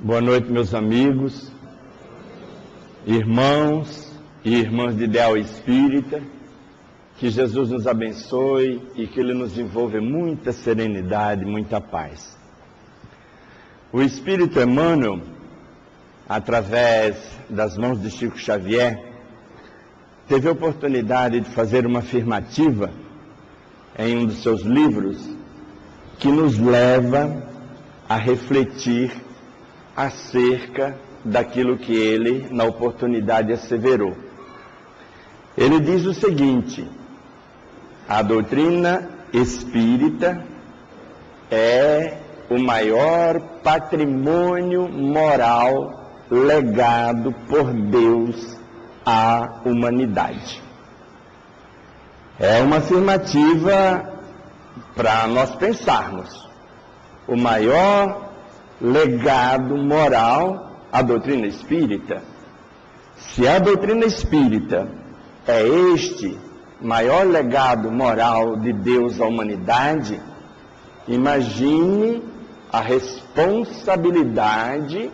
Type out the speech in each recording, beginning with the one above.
Boa noite, meus amigos, irmãos e irmãs de ideal espírita. Que Jesus nos abençoe e que Ele nos envolva em muita serenidade, muita paz. O Espírito Emmanuel, através das mãos de Chico Xavier, teve a oportunidade de fazer uma afirmativa em um dos seus livros que nos leva a refletir acerca daquilo que ele, na oportunidade, asseverou. Ele diz o seguinte: a doutrina espírita é o maior patrimônio moral legado por Deus à humanidade. É uma afirmativa para nós pensarmos. O maior legado moral, a doutrina espírita. Se a doutrina espírita é este maior legado moral de Deus à humanidade, imagine a responsabilidade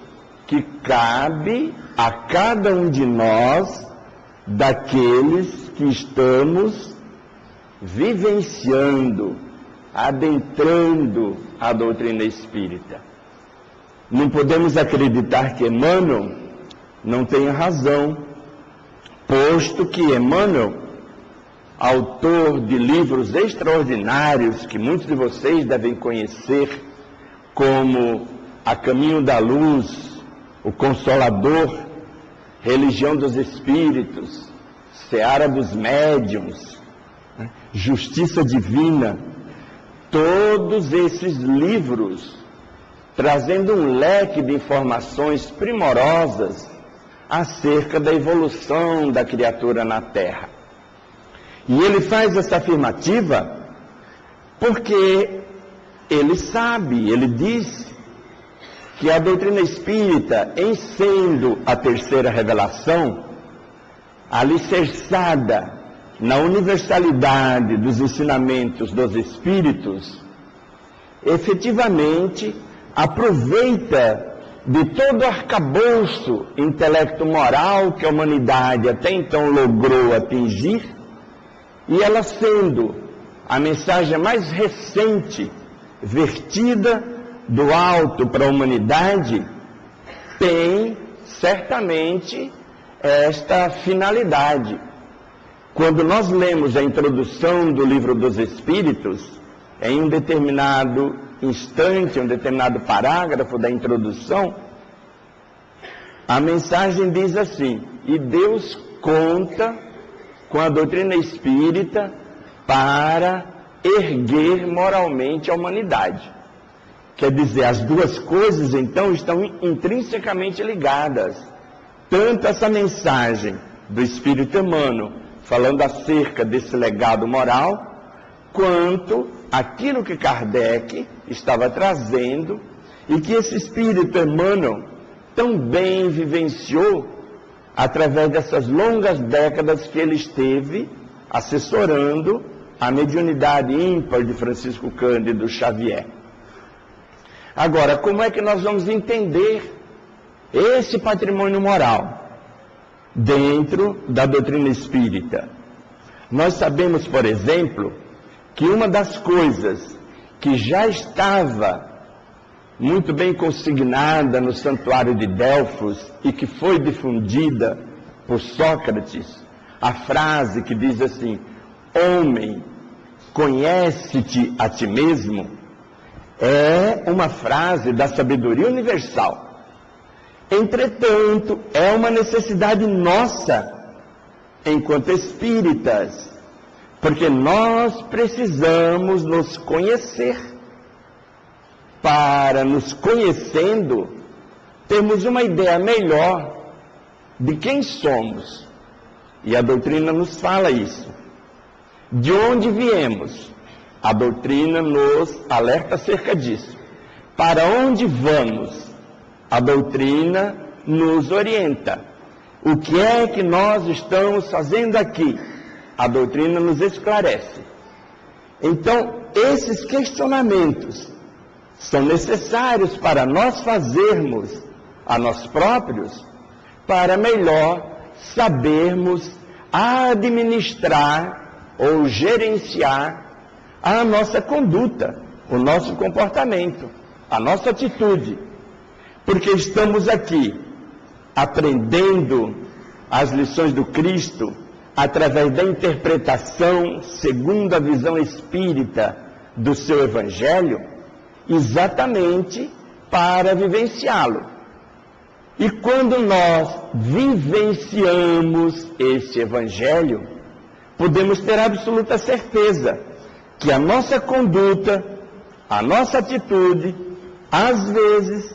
que cabe a cada um de nós, daqueles que estamos vivenciando, adentrando a doutrina espírita. Não podemos acreditar que Emmanuel não tenha razão, posto que Emmanuel, autor de livros extraordinários que muitos de vocês devem conhecer, como A Caminho da Luz, O Consolador, Religião dos Espíritos, Seara dos Médiuns, Justiça Divina, todos esses livros trazendo um leque de informações primorosas acerca da evolução da criatura na Terra. E ele faz essa afirmativa porque ele sabe, ele diz que a doutrina espírita, em sendo a terceira revelação, alicerçada na universalidade dos ensinamentos dos espíritos, efetivamente aproveita de todo o arcabouço intelecto-moral que a humanidade até então logrou atingir, e ela sendo a mensagem mais recente, vertida do alto para a humanidade, tem certamente esta finalidade. Quando nós lemos a introdução do Livro dos Espíritos, em um determinado instante, um determinado parágrafo da introdução, a mensagem diz assim: e Deus conta com a doutrina espírita para erguer moralmente a humanidade. Quer dizer, as duas coisas então estão intrinsecamente ligadas. Tanto essa mensagem do Espírito Emmanuel falando acerca desse legado moral, quanto aquilo que Kardec estava trazendo e que esse Espírito Emmanuel tão bem vivenciou através dessas longas décadas que ele esteve assessorando a mediunidade ímpar de Francisco Cândido Xavier. Agora, como é que nós vamos entender esse patrimônio moral dentro da doutrina espírita? Nós sabemos, por exemplo, que uma das coisas que já estava muito bem consignada no santuário de Delfos e que foi difundida por Sócrates, a frase que diz assim: homem, conhece-te a ti mesmo, é uma frase da sabedoria universal. Entretanto, é uma necessidade nossa, enquanto espíritas, porque nós precisamos nos conhecer. Para, nos conhecendo, termos uma ideia melhor de quem somos. E a doutrina nos fala isso. De onde viemos? A doutrina nos alerta acerca disso. Para onde vamos? A doutrina nos orienta. O que é que nós estamos fazendo aqui? A doutrina nos esclarece. Então, esses questionamentos são necessários para nós fazermos a nós próprios, para melhor sabermos administrar ou gerenciar a nossa conduta, o nosso comportamento, a nossa atitude. Porque estamos aqui aprendendo as lições do Cristo através da interpretação segundo a visão espírita do seu Evangelho, exatamente para vivenciá-lo. E quando nós vivenciamos esse Evangelho, podemos ter absoluta certeza que a nossa conduta, a nossa atitude, às vezes,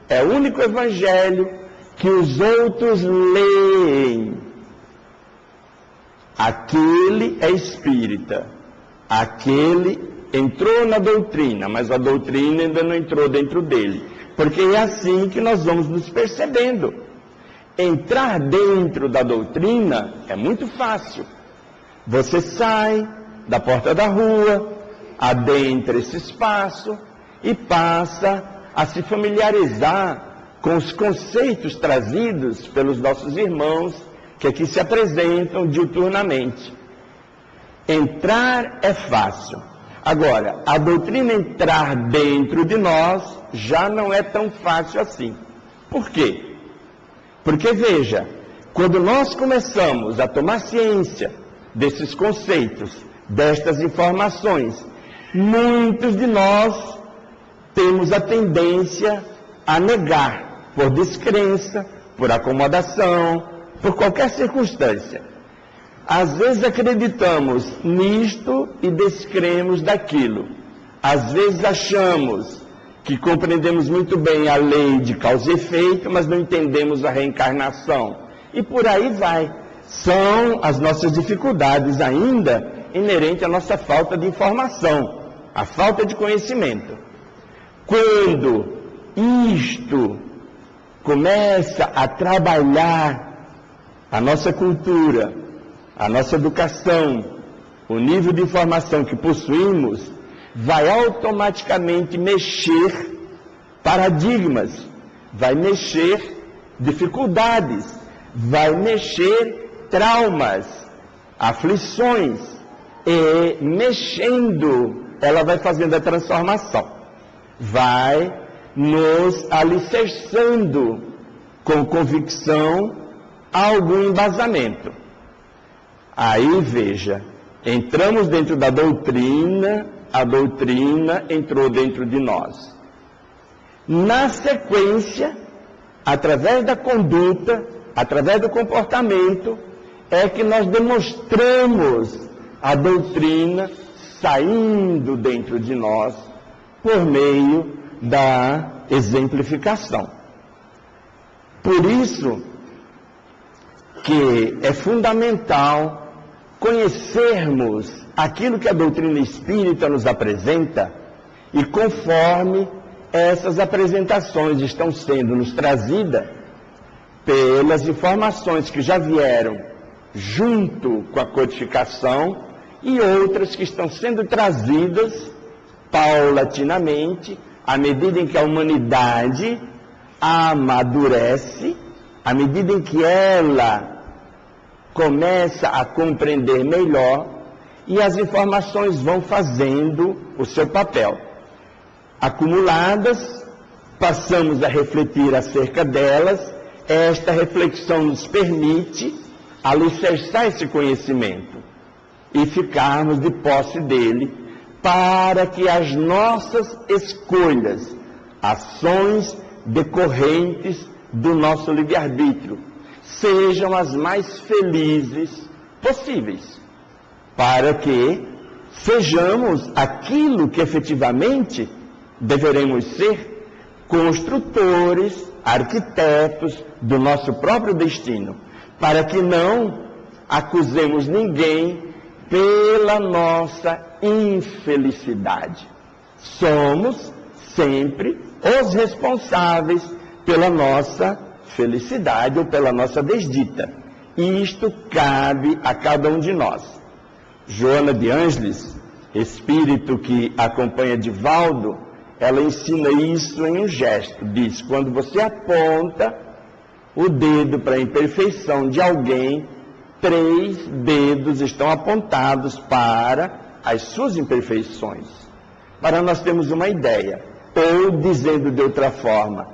é o único Evangelho que os outros leem. Aquele é espírita, aquele entrou na doutrina, mas a doutrina ainda não entrou dentro dele. Porque é assim que nós vamos nos percebendo. Entrar dentro da doutrina é muito fácil. Você sai da porta da rua, adentra esse espaço e passa a se familiarizar com os conceitos trazidos pelos nossos irmãos que aqui se apresentam diuturnamente. Entrar é fácil. Agora, a doutrina entrar dentro de nós já não é tão fácil assim. Por quê? Porque, veja, quando nós começamos a tomar ciência desses conceitos, destas informações, muitos de nós temos a tendência a negar, por descrença, por acomodação, por qualquer circunstância. Às vezes acreditamos nisto e descremos daquilo. Às vezes achamos que compreendemos muito bem a lei de causa e efeito, mas não entendemos a reencarnação. E por aí vai. São as nossas dificuldades ainda inerentes à nossa falta de informação, à falta de conhecimento. Quando isto começa a trabalhar a nossa cultura, a nossa educação, o nível de informação que possuímos, vai automaticamente mexer paradigmas, vai mexer dificuldades, vai mexer traumas, aflições, e mexendo, ela vai fazendo a transformação, vai nos alicerçando com convicção algum embasamento. Aí, veja, entramos dentro da doutrina, a doutrina entrou dentro de nós. Na sequência, através da conduta, através do comportamento, é que nós demonstramos a doutrina saindo dentro de nós por meio da exemplificação. Por isso que é fundamental conhecermos aquilo que a doutrina espírita nos apresenta e conforme essas apresentações estão sendo nos trazidas pelas informações que já vieram junto com a codificação e outras que estão sendo trazidas paulatinamente à medida em que a humanidade amadurece, à medida em que ela começa a compreender melhor e as informações vão fazendo o seu papel. Acumuladas, passamos a refletir acerca delas, esta reflexão nos permite alicerçar esse conhecimento e ficarmos de posse dele para que as nossas escolhas, ações decorrentes do nosso livre-arbítrio, sejam as mais felizes possíveis, para que sejamos aquilo que efetivamente deveremos ser, construtores, arquitetos do nosso próprio destino, para que não acusemos ninguém pela nossa infelicidade. Somos sempre os responsáveis pela nossa felicidade ou pela nossa desdita. E isto cabe a cada um de nós. Joana de Ângeles, espírito que acompanha Divaldo, ela ensina isso em um gesto. Diz, quando você aponta o dedo para a imperfeição de alguém, 3 dedos estão apontados para as suas imperfeições. Para nós termos uma ideia, ou dizendo de outra forma,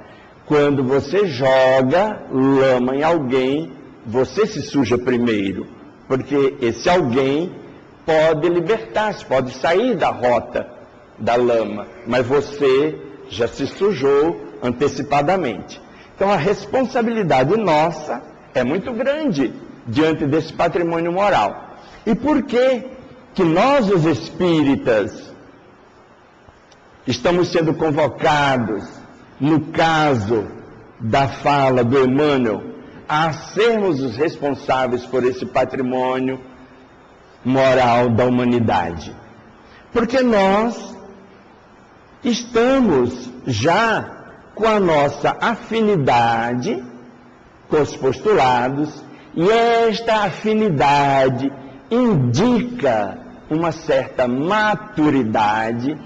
quando você joga lama em alguém, você se suja primeiro, porque esse alguém pode libertar-se, pode sair da rota da lama, mas você já se sujou antecipadamente. Então a responsabilidade nossa é muito grande diante desse patrimônio moral. E por que nós, os espíritas, estamos sendo convocados, no caso da fala do Emmanuel, a sermos os responsáveis por esse patrimônio moral da humanidade? Porque nós estamos já com a nossa afinidade com os postulados, e esta afinidade indica uma certa maturidade.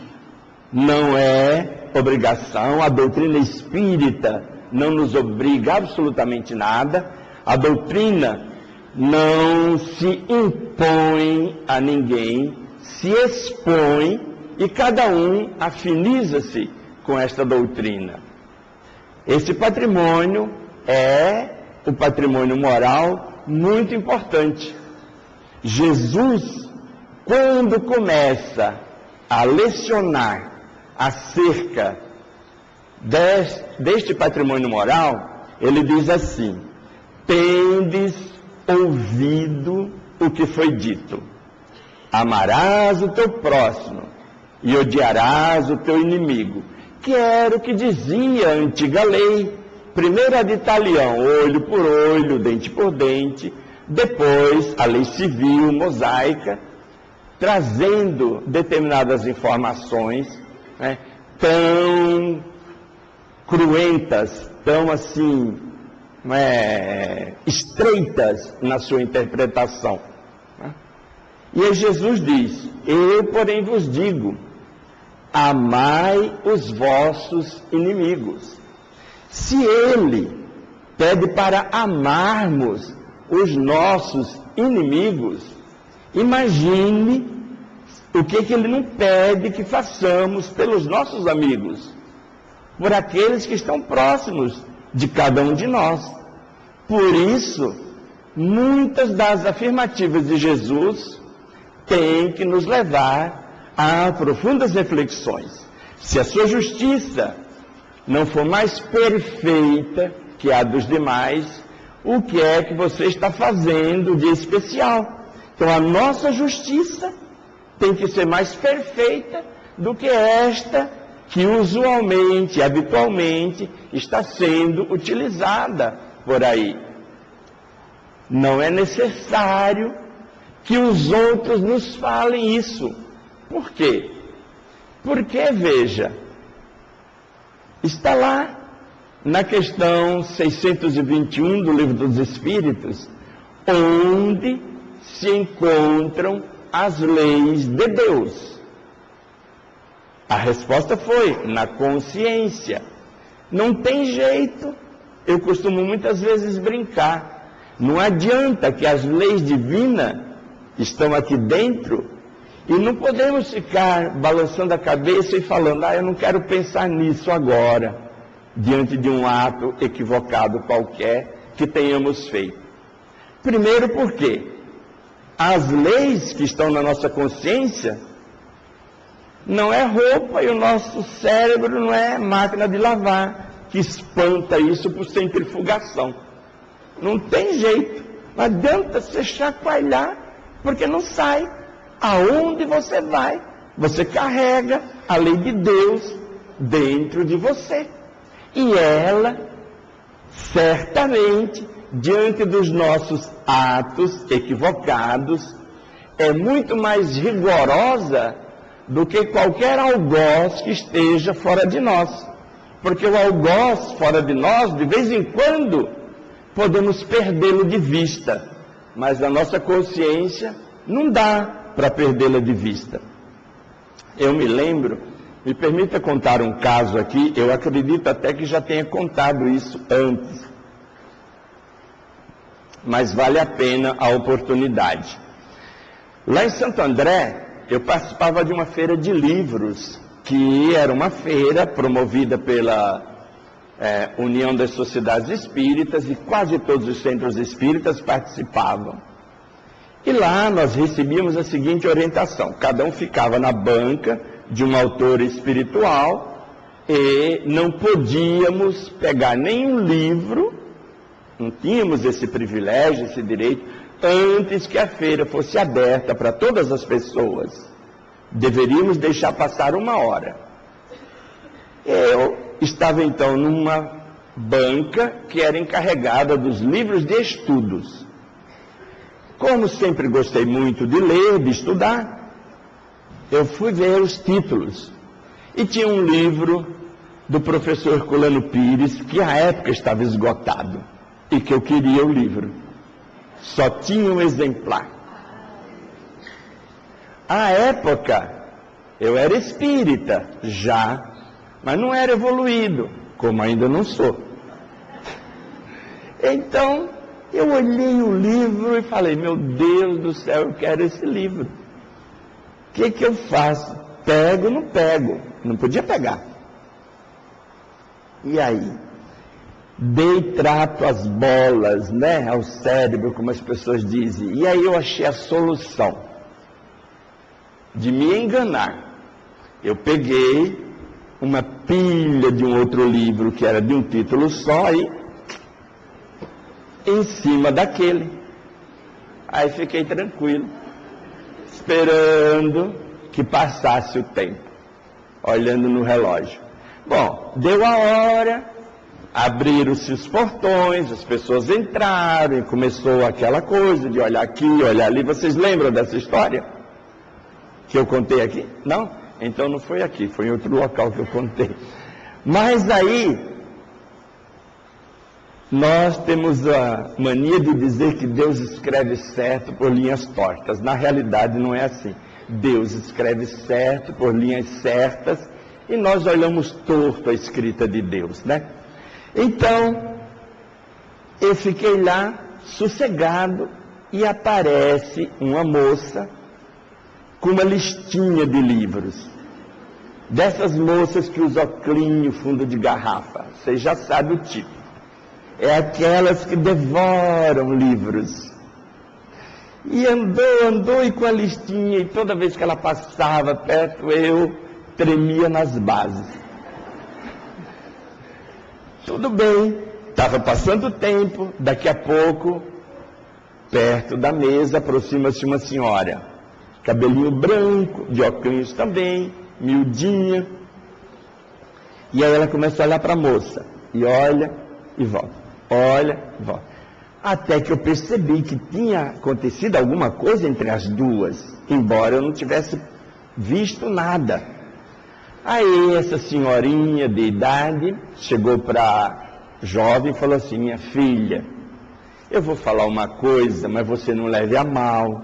Não é obrigação, a doutrina espírita não nos obriga absolutamente nada, a doutrina não se impõe a ninguém, se expõe e cada um afiniza-se com esta doutrina. Esse patrimônio é o patrimônio moral muito importante. Jesus, quando começa a lecionar acerca deste patrimônio moral, ele diz assim: tendes ouvido o que foi dito, amarás o teu próximo e odiarás o teu inimigo, que era o que dizia a antiga lei. Primeiro a de Italião, olho por olho, dente por dente, depois a lei civil, mosaica, trazendo determinadas informações, né, tão cruentas, tão assim, estreitas na sua interpretação. Né? E aí Jesus diz: eu, porém, vos digo, amai os vossos inimigos. Se ele pede para amarmos os nossos inimigos, imagine o que ele não pede que façamos pelos nossos amigos, por aqueles que estão próximos de cada um de nós. Por isso, muitas das afirmativas de Jesus têm que nos levar a profundas reflexões. Se a sua justiça não for mais perfeita que a dos demais, o que é que você está fazendo de especial? Então a nossa justiça tem que ser mais perfeita do que esta que usualmente, habitualmente, está sendo utilizada por aí. Não é necessário que os outros nos falem isso. Por quê? Porque, veja, está lá na questão 621 do Livro dos Espíritos, onde se encontram as leis de Deus. A resposta foi na consciência. Não tem jeito. Eu costumo muitas vezes brincar. Não adianta que as leis divinas estão aqui dentro e não podemos ficar balançando a cabeça e falando: eu não quero pensar nisso agora, diante de um ato equivocado qualquer que tenhamos feito. Primeiro porque as leis que estão na nossa consciência não é roupa, e o nosso cérebro não é máquina de lavar, que espanta isso por centrifugação. Não tem jeito. Não adianta você chacoalhar, porque não sai. Aonde você vai, você carrega a lei de Deus dentro de você. E ela, certamente, diante dos nossos atos equivocados, é muito mais rigorosa do que qualquer algoz que esteja fora de nós. Porque o algoz fora de nós, de vez em quando, podemos perdê-lo de vista. Mas a nossa consciência não dá para perdê-la de vista. Eu me lembro Me permita contar um caso aqui, eu acredito até que já tenha contado isso antes, mas vale a pena a oportunidade. Lá em Santo André, eu participava de uma feira de livros, que era uma feira promovida pela União das Sociedades Espíritas, e quase todos os centros espíritas participavam. E lá nós recebíamos a seguinte orientação: cada um ficava na banca de um autor espiritual e não podíamos pegar nenhum livro, não tínhamos esse privilégio, esse direito, antes que a feira fosse aberta para todas as pessoas. Deveríamos deixar passar 1 hora. Eu estava então numa banca que era encarregada dos livros de estudos. Como sempre gostei muito de ler, de estudar, eu fui ver os títulos. E tinha um livro do professor Herculano Pires, que à época estava esgotado, e que eu queria o livro. Só tinha um exemplar. À época, eu era espírita, já, mas não era evoluído, como ainda não sou. Então, eu olhei o livro e falei: meu Deus do céu, eu quero esse livro. O que eu faço? Pego ou não pego? Não podia pegar. E aí? Dei trato às bolas, né? Ao cérebro, como as pessoas dizem. E aí eu achei a solução de me enganar. Eu peguei uma pilha de um outro livro que era de um título só e em cima daquele. Aí fiquei tranquilo, esperando que passasse o tempo, olhando no relógio. Bom, deu a hora, abriram-se os portões, as pessoas entraram e começou aquela coisa de olhar aqui, olhar ali. Vocês lembram dessa história que eu contei aqui? Não? Então não foi aqui, foi em outro local que eu contei. Mas aí, nós temos a mania de dizer que Deus escreve certo por linhas tortas. Na realidade não é assim. Deus escreve certo por linhas certas e nós olhamos torto a escrita de Deus, né? Então, eu fiquei lá, sossegado, e aparece uma moça com uma listinha de livros. Dessas moças que usam óculos fundo de garrafa. Você já sabe o tipo. É aquelas que devoram livros. E andou e com a listinha, e toda vez que ela passava perto, eu tremia nas bases. Tudo bem, estava passando o tempo, daqui a pouco, perto da mesa, aproxima-se uma senhora, cabelinho branco, de óculos também, miudinha, e aí ela começa a olhar para a moça, e olha e volta, olha e volta, até que eu percebi que tinha acontecido alguma coisa entre as duas, embora eu não tivesse visto nada. Aí essa senhorinha de idade chegou para a jovem e falou assim: minha filha, eu vou falar uma coisa, mas você não leve a mal,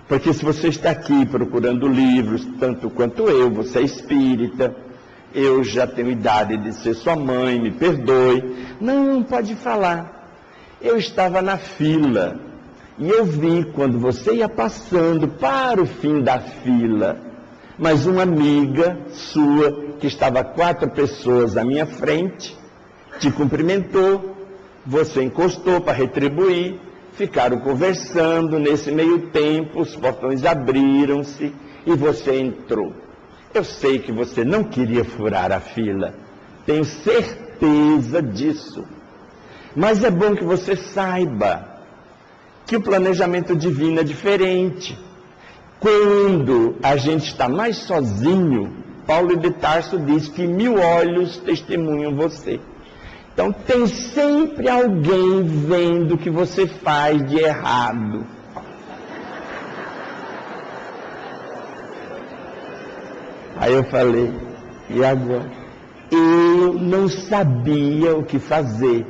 porque se você está aqui procurando livros, tanto quanto eu, você é espírita, eu já tenho idade de ser sua mãe, me perdoe. Não, pode falar. Eu estava na fila e eu vi quando você ia passando para o fim da fila, mas uma amiga sua, que estava 4 pessoas à minha frente, te cumprimentou, você encostou para retribuir, ficaram conversando, nesse meio tempo os portões abriram-se e você entrou. Eu sei que você não queria furar a fila, tenho certeza disso, mas é bom que você saiba que o planejamento divino é diferente. Quando a gente está mais sozinho, Paulo de Tarso diz que 1000 olhos testemunham você. Então tem sempre alguém vendo o que você faz de errado. Aí eu falei: e agora? Eu não sabia o que fazer.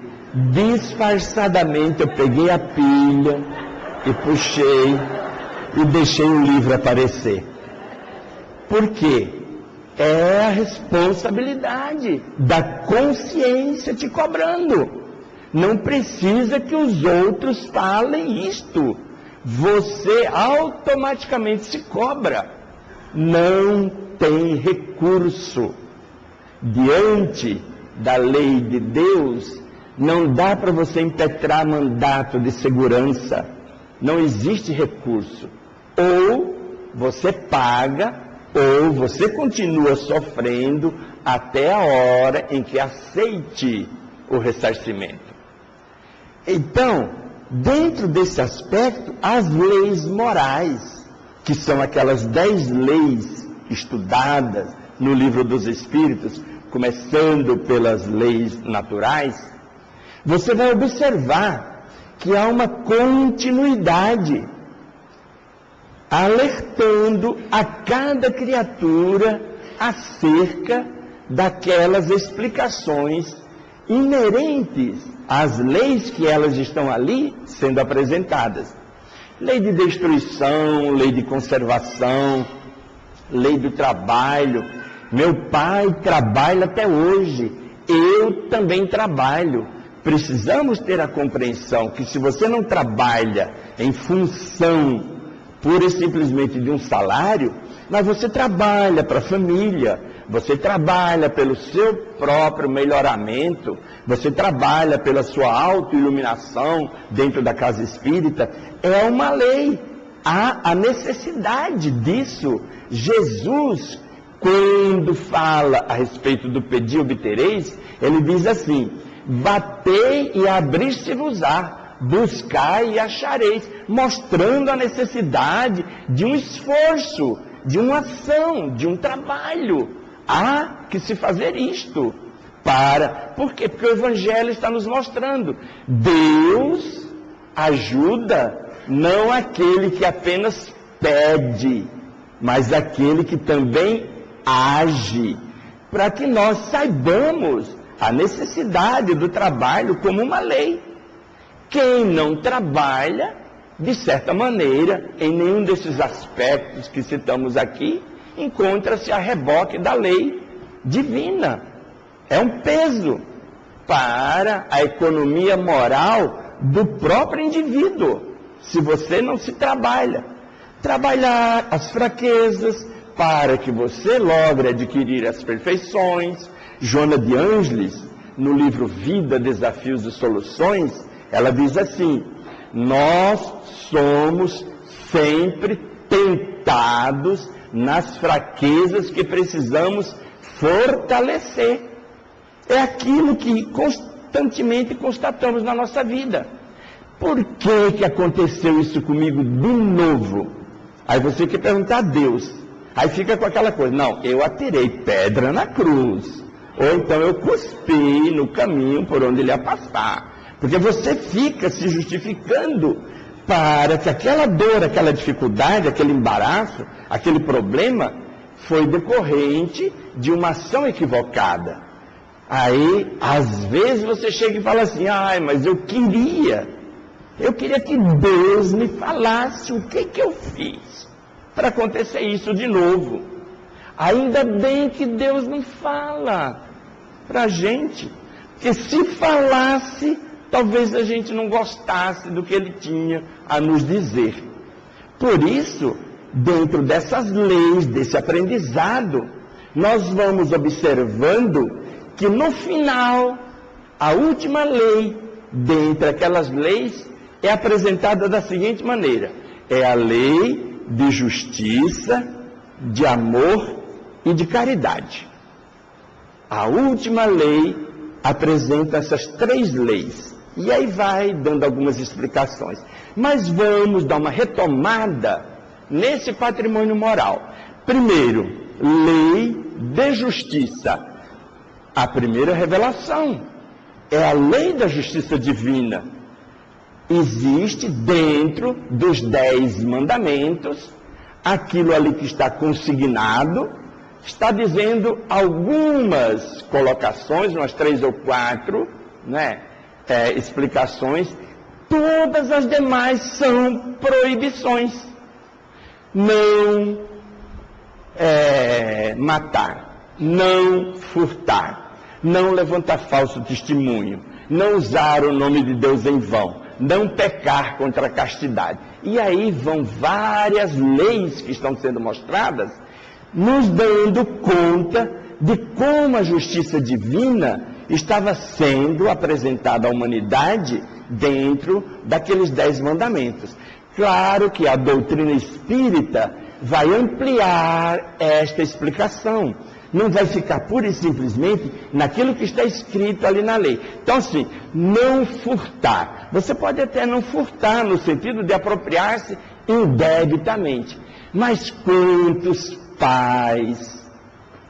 Disfarçadamente eu peguei a pilha e puxei e deixei o livro aparecer. Por quê? É a responsabilidade da consciência te cobrando. Não precisa que os outros falem isto. Você automaticamente se cobra. Não tem recurso. Diante da lei de Deus, não dá para você impetrar mandato de segurança. Não existe recurso. Ou você paga, ou você continua sofrendo até a hora em que aceite o ressarcimento. Então, dentro desse aspecto, as leis morais, que são aquelas 10 leis estudadas no Livro dos Espíritos, começando pelas leis naturais, você vai observar que há uma continuidade, alertando a cada criatura acerca daquelas explicações inerentes às leis que elas estão ali sendo apresentadas. Lei de destruição, lei de conservação, lei do trabalho. Meu pai trabalha até hoje, eu também trabalho. Precisamos ter a compreensão que se você não trabalha em função pura e simplesmente de um salário, mas você trabalha para a família, você trabalha pelo seu próprio melhoramento, você trabalha pela sua autoiluminação dentro da casa espírita, é uma lei. Há a necessidade disso. Jesus, quando fala a respeito do pedir obtereis, ele diz assim: batei e abrir-se-vos-á, buscai e achareis, mostrando a necessidade de um esforço, de uma ação, de um trabalho. Há que se fazer isto. Por quê? Porque o Evangelho está nos mostrando. Deus ajuda não aquele que apenas pede, mas aquele que também age, para que nós saibamos a necessidade do trabalho como uma lei. Quem não trabalha, de certa maneira, em nenhum desses aspectos que citamos aqui, encontra-se a reboque da lei divina. É um peso para a economia moral do próprio indivíduo, se você não se trabalha. Trabalhar as fraquezas para que você logre adquirir as perfeições. Joana de Ângeles, no livro Vida, Desafios e Soluções, ela diz assim: nós somos sempre tentados nas fraquezas que precisamos fortalecer. É aquilo que constantemente constatamos na nossa vida. Por que aconteceu isso comigo de novo? Aí você quer perguntar a Deus. Aí fica com aquela coisa: não, eu atirei pedra na cruz. Ou então eu cuspi no caminho por onde ele ia passar. Porque você fica se justificando para que aquela dor, aquela dificuldade, aquele embaraço, aquele problema foi decorrente de uma ação equivocada. Aí, às vezes você chega e fala assim: ai, mas eu queria que Deus me falasse o que eu fiz para acontecer isso de novo. Ainda bem que Deus não fala para a gente, porque se falasse, talvez a gente não gostasse do que ele tinha a nos dizer. Por isso, dentro dessas leis, desse aprendizado, nós vamos observando que no final, a última lei, dentre aquelas leis, é apresentada da seguinte maneira: é a lei de justiça, de amor e de caridade. A última lei apresenta essas 3 leis. E aí vai dando algumas explicações. Mas vamos dar uma retomada nesse patrimônio moral. Primeiro, lei de justiça. A primeira revelação é a lei da justiça divina. Existe dentro dos 10 mandamentos aquilo ali que está consignado. Está dizendo algumas colocações, umas 3 ou 4, né? Explicações. Todas as demais são proibições. Não matar, não furtar, não levantar falso testemunho, não usar o nome de Deus em vão, não pecar contra a castidade. E aí vão várias leis que estão sendo mostradas, nos dando conta de como a justiça divina estava sendo apresentada à humanidade dentro daqueles 10 mandamentos. Claro que a doutrina espírita vai ampliar esta explicação. Não vai ficar pura e simplesmente naquilo que está escrito ali na lei. Então, assim, não furtar. Você pode até não furtar no sentido de apropriar-se indebitamente. Mas quantos pais,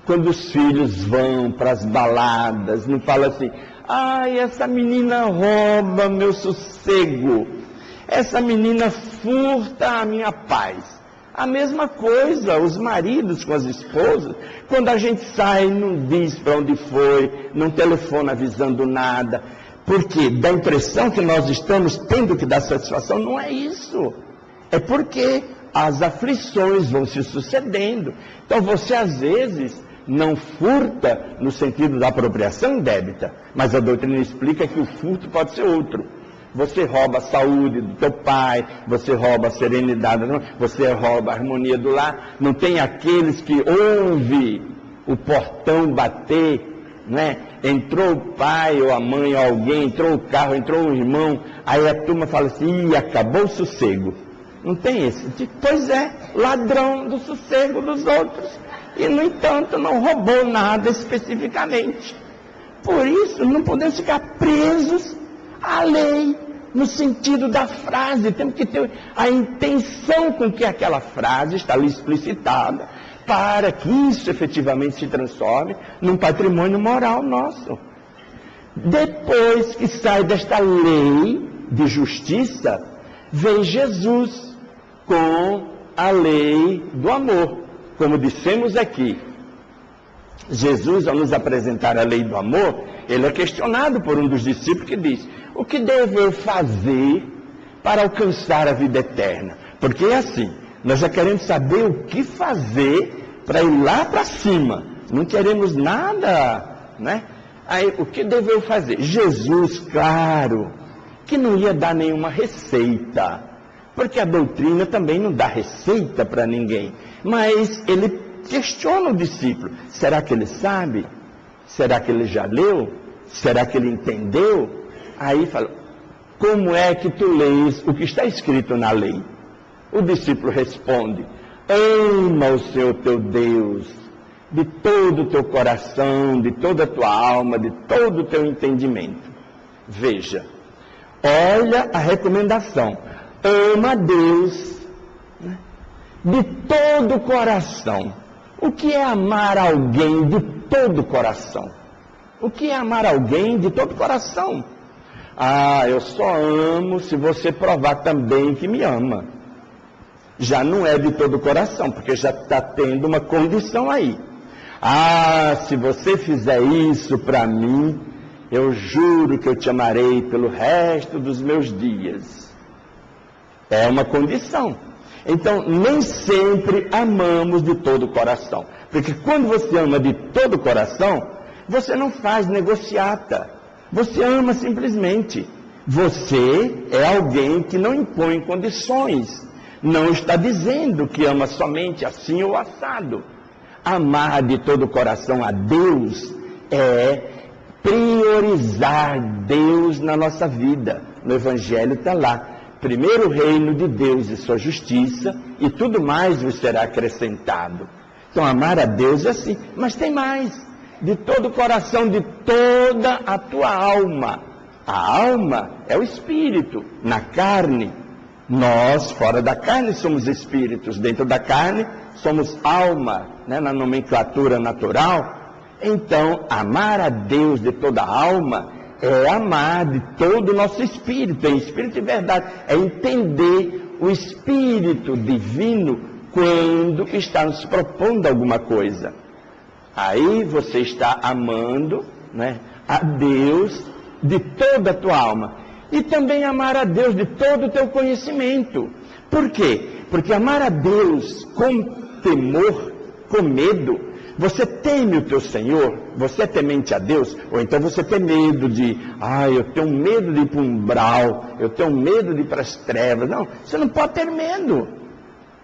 quando os filhos vão para as baladas, não falam assim: ai, essa menina rouba meu sossego, essa menina furta a minha paz. A mesma coisa, os maridos com as esposas, quando a gente sai, não diz para onde foi, não telefona avisando nada, porque dá a impressão que nós estamos tendo que dar satisfação. Não é isso, é porque as aflições vão se sucedendo. Então você às vezes não furta no sentido da apropriação indébita, mas a doutrina explica que o furto pode ser outro. Você rouba a saúde do teu pai, você rouba a serenidade, você rouba a harmonia do lar. Não tem aqueles que ouvem o portão bater, né? Entrou o pai ou a mãe ou alguém, entrou o carro, entrou um irmão, aí a turma fala assim: ih, acabou o sossego. Não tem esse tipo? Pois é, ladrão do sossego dos outros. E, no entanto, não roubou nada especificamente. Por isso, não podemos ficar presos à lei, no sentido da frase. Temos que ter a intenção com que aquela frase está ali explicitada, para que isso efetivamente se transforme num patrimônio moral nosso. Depois que sai desta lei de justiça, vem Jesus com a lei do amor. Como dissemos aqui, Jesus, ao nos apresentar a lei do amor, ele é questionado por um dos discípulos que diz: o que devo eu fazer para alcançar a vida eterna? Porque é assim, nós já queremos saber o que fazer para ir lá para cima. Não queremos nada, né? Aí, o que devo eu fazer? Jesus, claro, que não ia dar nenhuma receita, porque a doutrina também não dá receita para ninguém. Mas ele questiona o discípulo: será que ele sabe? Será que ele já leu? Será que ele entendeu? Aí fala: como é que tu lês o que está escrito na lei? O discípulo responde: ama o Senhor teu Deus de todo o teu coração, de toda a tua alma, de todo o teu entendimento. Veja, olha a recomendação: ama a Deus, né, de todo o coração. O que é amar alguém de todo o coração? O que é amar alguém de todo o coração? Ah, eu só amo se você provar também que me ama. Já não é de todo o coração, porque já está tendo uma condição aí. Ah, se você fizer isso para mim, eu juro que eu te amarei pelo resto dos meus dias. É uma condição. Então, nem sempre amamos de todo o coração. Porque quando você ama de todo o coração, você não faz negociata. Você ama simplesmente. Você é alguém que não impõe condições. Não está dizendo que ama somente assim ou assado. Amar de todo o coração a Deus é priorizar Deus na nossa vida. No Evangelho está lá: primeiro o reino de Deus e sua justiça, e tudo mais vos será acrescentado. Então, amar a Deus é assim. Mas tem mais: de todo o coração, de toda a tua alma. A alma é o espírito, na carne. Nós, fora da carne, somos espíritos. Dentro da carne, somos alma, né, na nomenclatura natural. Então, amar a Deus de toda a alma é amar de todo o nosso espírito. É espírito de verdade. É entender o espírito divino quando está nos propondo alguma coisa. Aí você está amando, né, a Deus de toda a tua alma. E também amar a Deus de todo o teu conhecimento. Por quê? Porque amar a Deus com temor, com medo, Você teme o teu Senhor? Você é temente a Deus? Ou então você tem medo de, eu tenho medo de ir para um umbral, eu tenho medo de ir para as trevas. Não, você não pode ter medo.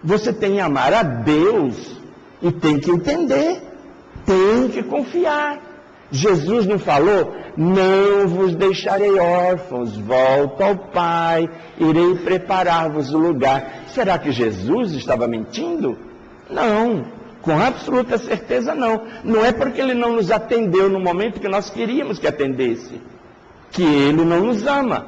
Você tem que amar a Deus e tem que entender, tem que confiar. Jesus não falou, não vos deixarei órfãos, volto ao Pai, irei preparar-vos o lugar. Será que Jesus estava mentindo? Não, com absoluta certeza não. Não é porque Ele não nos atendeu no momento que nós queríamos que atendesse, que Ele não nos ama.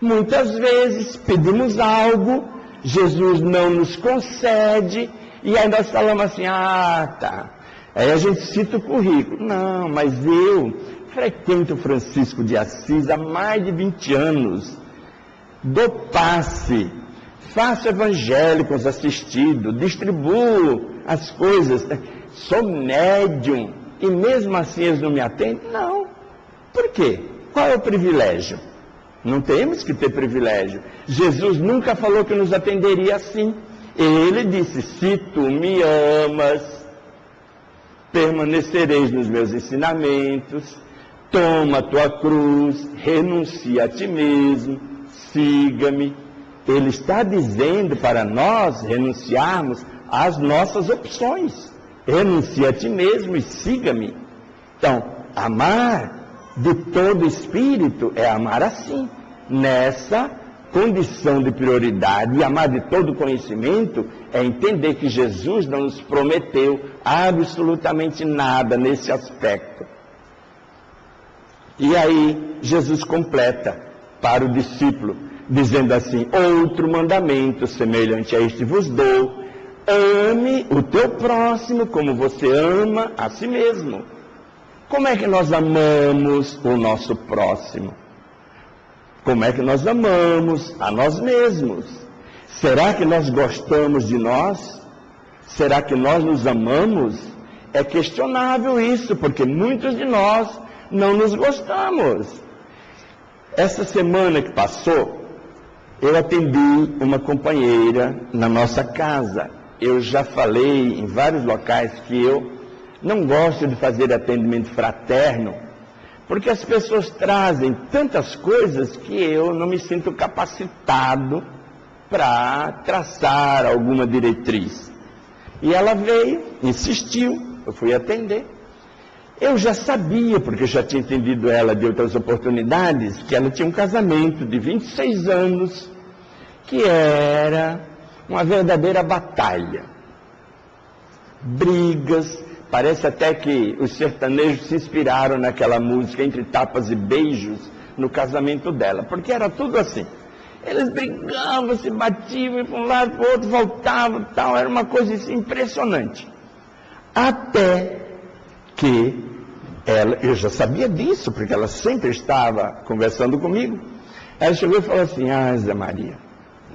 Muitas vezes pedimos algo, Jesus não nos concede, e aí nós falamos assim, tá. Aí a gente cita o currículo. Não, mas eu frequento Francisco de Assis há mais de 20 anos. Dou passe, faço evangélicos assistidos, distribuo as coisas. Sou médium. E mesmo assim eles não me atendem? Não. Por quê? Qual é o privilégio? Não temos que ter privilégio. Jesus nunca falou que nos atenderia assim. Ele disse, se tu me amas, permanecereis nos meus ensinamentos, toma a tua cruz, renuncia a ti mesmo, siga-me. Ele está dizendo para nós renunciarmos às nossas opções. Renuncia a ti mesmo e siga-me. Então, amar de todo espírito é amar assim, nessa condição de prioridade. E amar de todo conhecimento é entender que Jesus não nos prometeu absolutamente nada nesse aspecto. E aí Jesus completa para o discípulo, dizendo assim, outro mandamento semelhante a este vos dou, ame o teu próximo como você ama a si mesmo. Como é que nós amamos o nosso próximo? Como é que nós amamos a nós mesmos? Será que nós gostamos de nós? Será que nós nos amamos? É questionável isso, porque muitos de nós não nos gostamos. Essa semana que passou, eu atendi uma companheira na nossa casa. Eu já falei em vários locais que eu não gosto de fazer atendimento fraterno, porque as pessoas trazem tantas coisas que eu não me sinto capacitado para traçar alguma diretriz. E ela veio, insistiu, eu fui atender. Eu já sabia, porque eu já tinha entendido ela de outras oportunidades, que ela tinha um casamento de 26 anos, que era uma verdadeira batalha. Brigas. Parece até que os sertanejos se inspiraram naquela música Entre Tapas e Beijos no casamento dela, porque era tudo assim. Eles brigavam, se batiam, para um lado, para o outro, voltavam, tal. Era uma coisa assim, impressionante. Até que ela, eu já sabia disso, porque ela sempre estava conversando comigo. Ela chegou e falou assim, Zé Maria,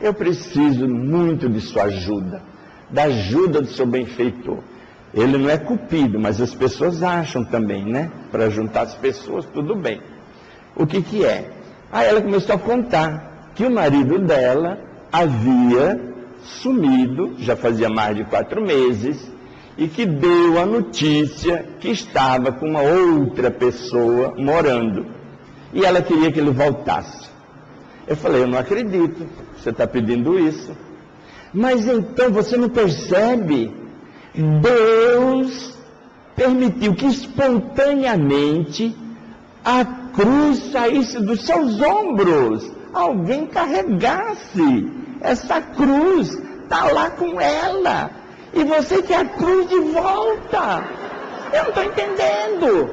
eu preciso muito de sua ajuda, da ajuda do seu benfeitor. Ele não é cupido, mas as pessoas acham também, né? Para juntar as pessoas, tudo bem. O que é? Aí ela começou a contar que o marido dela havia sumido, já fazia mais de 4 meses, e que deu a notícia que estava com uma outra pessoa morando. E ela queria que ele voltasse. Eu falei, eu não acredito, você está pedindo isso. Mas então você não percebe? Deus permitiu que espontaneamente a cruz saísse dos seus ombros. Alguém carregasse essa cruz, está lá com ela. E você quer a cruz de volta. Eu não estou entendendo.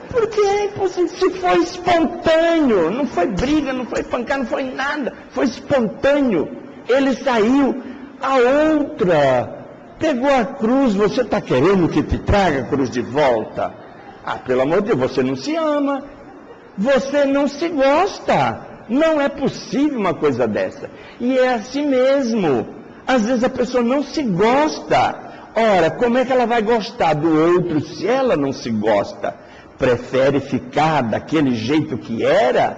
Porque é impossível, se foi espontâneo, não foi briga, não foi pancada, não foi nada, foi espontâneo. Ele saiu, a outra pegou a cruz. Você está querendo que te traga a cruz de volta? Pelo amor de Deus, você não se ama, você não se gosta. Não é possível uma coisa dessa. E é assim mesmo. Às vezes a pessoa não se gosta. Ora, como é que ela vai gostar do outro se ela não se gosta? Prefere ficar daquele jeito que era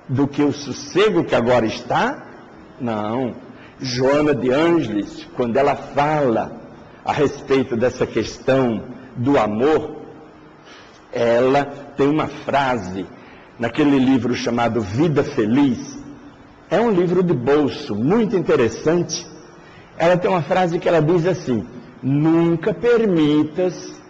do que o sossego que agora está? Não. Joana de Ângeles, quando ela fala a respeito dessa questão do amor, ela tem uma frase naquele livro chamado Vida Feliz. É um livro de bolso, muito interessante. Ela tem uma frase que ela diz assim: nunca permitas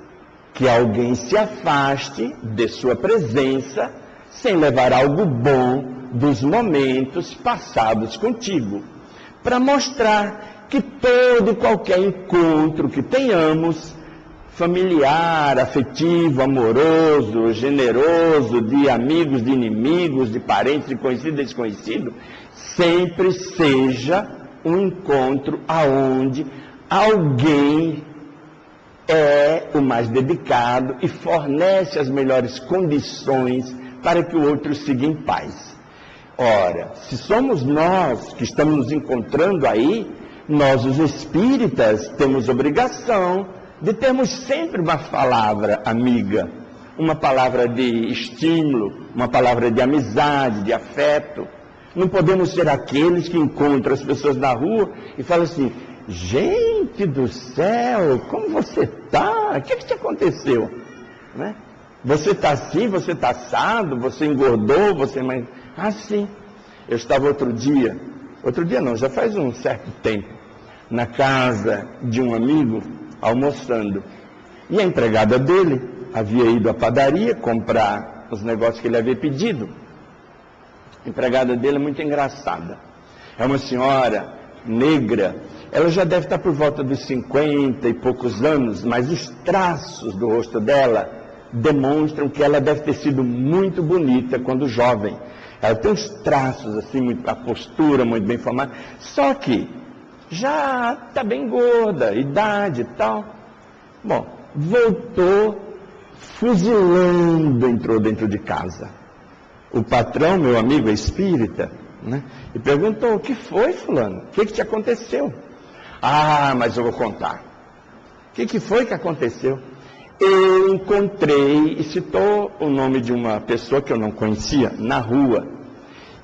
que alguém se afaste de sua presença sem levar algo bom dos momentos passados contigo, para mostrar que todo e qualquer encontro que tenhamos, familiar, afetivo, amoroso, generoso, de amigos, de inimigos, de parentes, de conhecido e desconhecido, sempre seja um encontro aonde alguém é o mais dedicado e fornece as melhores condições para que o outro siga em paz. Ora, se somos nós que estamos nos encontrando aí, nós, os espíritas, temos obrigação de termos sempre uma palavra amiga, uma palavra de estímulo, uma palavra de amizade, de afeto. Não podemos ser aqueles que encontram as pessoas na rua e falam assim: gente do céu, como você está? O que te aconteceu? Né? Você está assim, você está assado, você engordou, você... Ah, sim. Eu estava outro dia não, já faz um certo tempo, na casa de um amigo, almoçando. E a empregada dele havia ido à padaria comprar os negócios que ele havia pedido. A empregada dele é muito engraçada. É uma senhora negra. Ela já deve estar por volta dos 50 e poucos anos, mas os traços do rosto dela demonstram que ela deve ter sido muito bonita quando jovem. Ela tem uns traços assim, a postura muito bem formada, só que já está bem gorda, idade e tal. Bom, voltou fuzilando, entrou dentro de casa. O patrão, meu amigo, é espírita, né? E perguntou: o que foi, fulano? O que te aconteceu? Ah, mas eu vou contar. O que foi que aconteceu? Eu encontrei, e citou o nome de uma pessoa que eu não conhecia, na rua.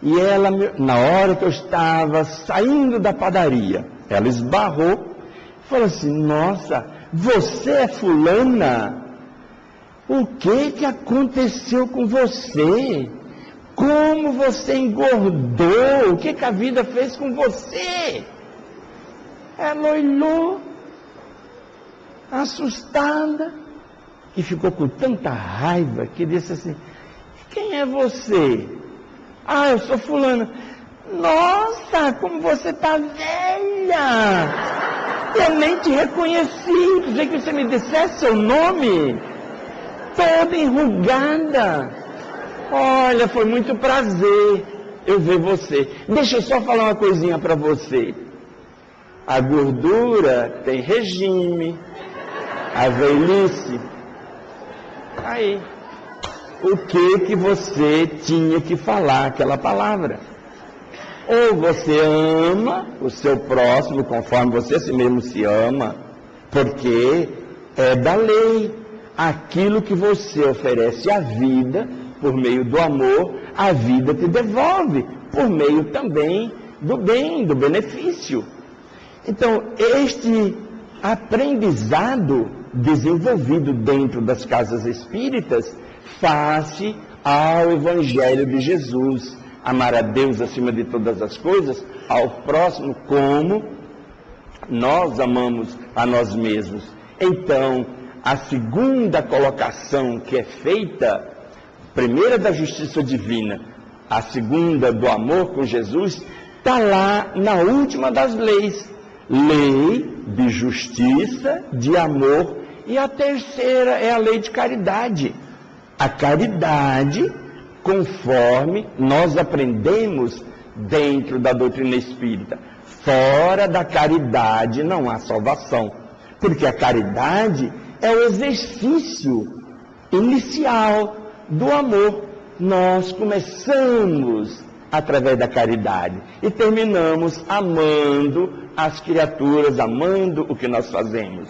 E ela, na hora que eu estava saindo da padaria, ela esbarrou e falou assim: nossa, você é fulana? O que aconteceu com você? Como você engordou? O que a vida fez com você? Ela olhou, assustada, e ficou com tanta raiva que disse assim: quem é você? Ah, eu sou fulana. Nossa, como você está velha! Eu nem te reconheci. Pensei que você me dissesse seu nome. Toda enrugada. Olha, foi muito prazer eu ver você. Deixa eu só falar uma coisinha para você. A gordura tem regime. A velhice. Aí, o que você tinha que falar aquela palavra? Ou você ama o seu próximo conforme você a si mesmo se ama, porque é da lei. Aquilo que você oferece à vida, por meio do amor, a vida te devolve, por meio também do bem, do benefício. Então, este aprendizado desenvolvido dentro das casas espíritas, face ao Evangelho de Jesus, amar a Deus acima de todas as coisas, ao próximo como nós amamos a nós mesmos. Então, a segunda colocação que é feita, a primeira da justiça divina, a segunda do amor com Jesus, está lá na última das leis. Lei de justiça, de amor, e a terceira é a lei de caridade. A caridade, conforme nós aprendemos dentro da doutrina espírita. Fora da caridade não há salvação, porque a caridade é o exercício inicial do amor. Nós começamos através da caridade e terminamos amando as criaturas, amando o que nós fazemos.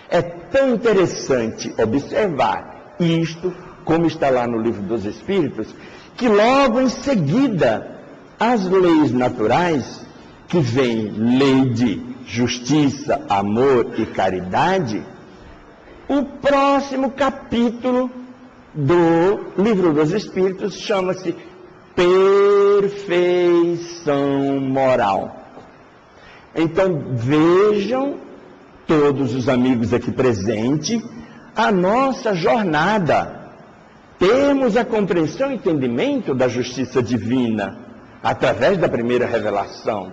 É tão interessante observar isto, como está lá no Livro dos Espíritos, que logo em seguida, as leis naturais, que vem lei de justiça, amor e caridade, O próximo capítulo do Livro dos Espíritos chama-se Perfeição Moral. Então vejam, todos os amigos aqui presentes, a nossa jornada. Temos a compreensão e entendimento da justiça divina, através da primeira revelação.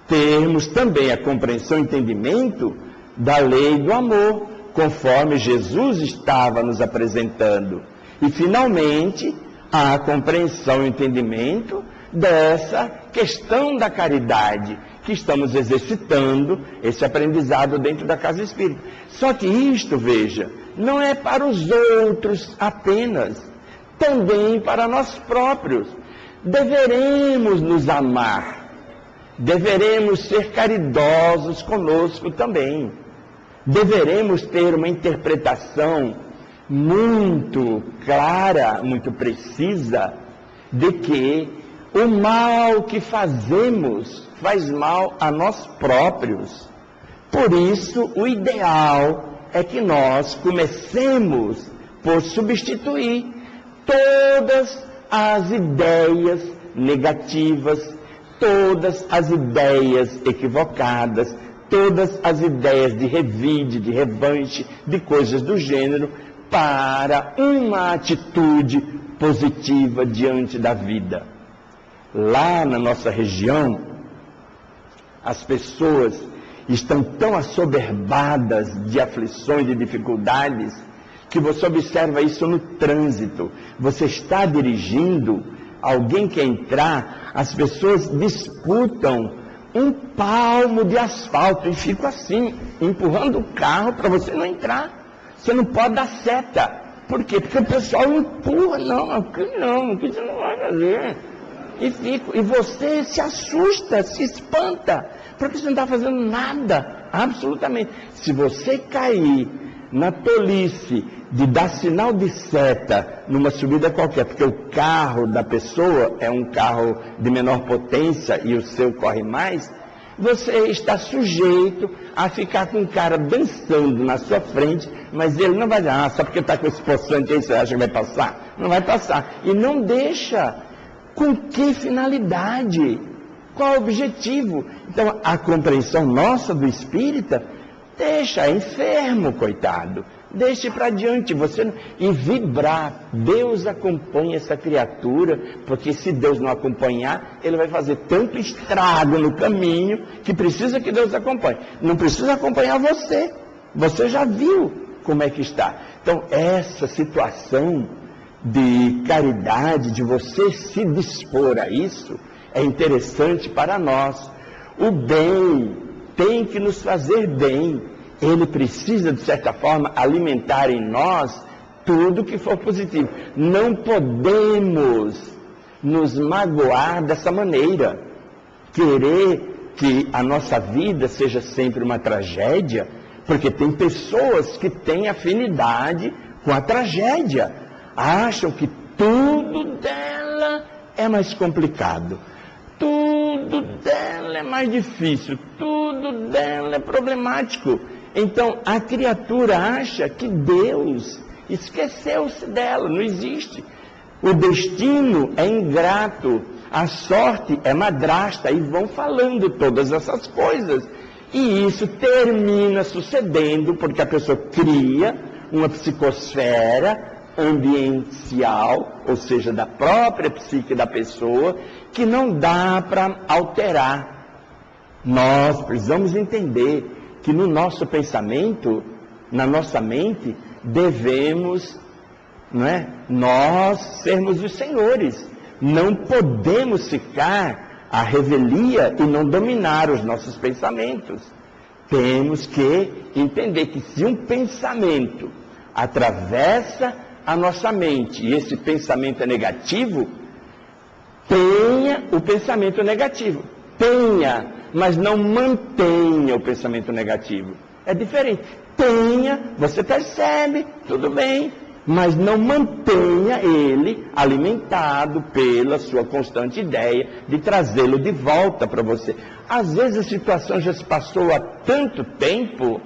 Temos também a compreensão e entendimento da lei do amor, conforme Jesus estava nos apresentando. E, finalmente, a compreensão e entendimento dessa questão da caridade, que estamos exercitando esse aprendizado dentro da casa espírita. Só que isto, veja, não é para os outros apenas, também para nós próprios. Deveremos nos amar, deveremos ser caridosos conosco também. Deveremos ter uma interpretação muito clara, muito precisa, de que o mal que fazemos faz mal a nós próprios. Por isso, o ideal é que nós comecemos por substituir todas as ideias negativas, todas as ideias equivocadas, todas as ideias de revide, de revanche, de coisas do gênero, para uma atitude positiva diante da vida. Lá na nossa região, as pessoas estão tão assoberbadas de aflições, de dificuldades, que você observa isso no trânsito. Você está dirigindo, alguém quer entrar, as pessoas disputam um palmo de asfalto e ficam assim, empurrando o carro para você não entrar. Você não pode dar seta. Por quê? Porque o pessoal empurra. Não, aqui você não vai fazer. E você se assusta, se espanta, porque você não está fazendo nada, absolutamente. Se você cair na tolice de dar sinal de seta numa subida qualquer, porque o carro da pessoa é um carro de menor potência e o seu corre mais, você está sujeito a ficar com o cara dançando na sua frente, mas ele não vai dizer, só porque está com esse poçante aí, você acha que vai passar? Não vai passar. E não deixa. Com que finalidade? Qual o objetivo? Então, a compreensão nossa do espírita, deixa enfermo, coitado. Deixe para diante, e vibrar. Deus acompanha essa criatura, porque se Deus não acompanhar, ele vai fazer tanto estrago no caminho, que precisa que Deus acompanhe. Não precisa acompanhar você. Você já viu como é que está. Então, essa situação de caridade, de você se dispor a isso, é interessante para nós. O bem tem que nos fazer bem. Ele precisa, de certa forma, alimentar em nós tudo que for positivo. Não podemos nos magoar dessa maneira. Querer que a nossa vida seja sempre uma tragédia, porque tem pessoas que têm afinidade com a tragédia. Acham que tudo dela é mais complicado, tudo dela é mais difícil, tudo dela é problemático. Então a criatura acha que Deus esqueceu-se dela, não existe. O destino é ingrato, a sorte é madrasta, e vão falando todas essas coisas. E isso termina sucedendo porque a pessoa cria uma psicosfera ambiental, ou seja, da própria psique da pessoa, que não dá para alterar. Nós precisamos entender que no nosso pensamento, na nossa mente, devemos, nós sermos os senhores. Não podemos ficar à revelia e não dominar os nossos pensamentos. Temos que entender que se um pensamento atravessa a nossa mente, e esse pensamento é negativo, tenha o pensamento negativo. Tenha, mas não mantenha o pensamento negativo. É diferente. Tenha, você percebe, tudo bem, mas não mantenha ele alimentado pela sua constante ideia de trazê-lo de volta para você. Às vezes a situação já se passou há tanto tempo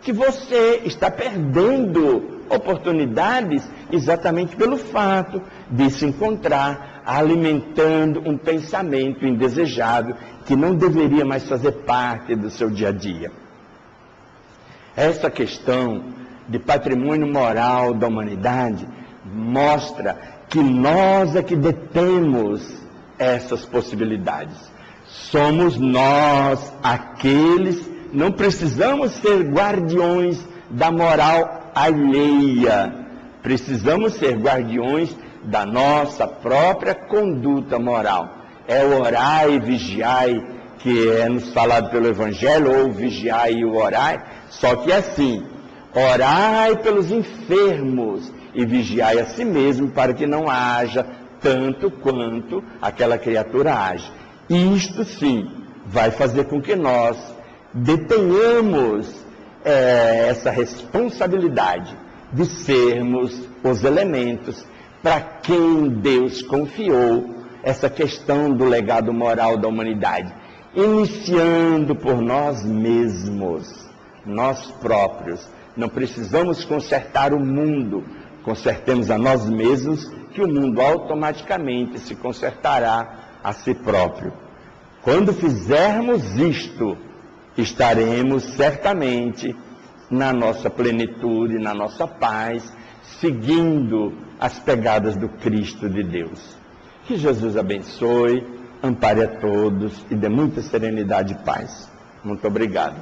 que você está perdendo oportunidades exatamente pelo fato de se encontrar alimentando um pensamento indesejado que não deveria mais fazer parte do seu dia a dia. Essa questão de patrimônio moral da humanidade mostra que nós é que detemos essas possibilidades. Somos nós aqueles, não precisamos ser guardiões da moral alheia, precisamos ser guardiões da nossa própria conduta moral. É o orai e vigiai que é nos falado pelo Evangelho, ou vigiai e o orai, só que assim, orai pelos enfermos e vigiai a si mesmo para que não haja tanto quanto aquela criatura age. Isto sim vai fazer com que nós detenhamos essa responsabilidade de sermos os elementos para quem Deus confiou essa questão do legado moral da humanidade, iniciando por nós mesmos, nós próprios. Não precisamos consertar o mundo, consertemos a nós mesmos, que o mundo automaticamente se consertará a si próprio. Quando fizermos isto, estaremos certamente na nossa plenitude, na nossa paz, seguindo as pegadas do Cristo de Deus. Que Jesus abençoe, ampare a todos e dê muita serenidade e paz. Muito obrigado.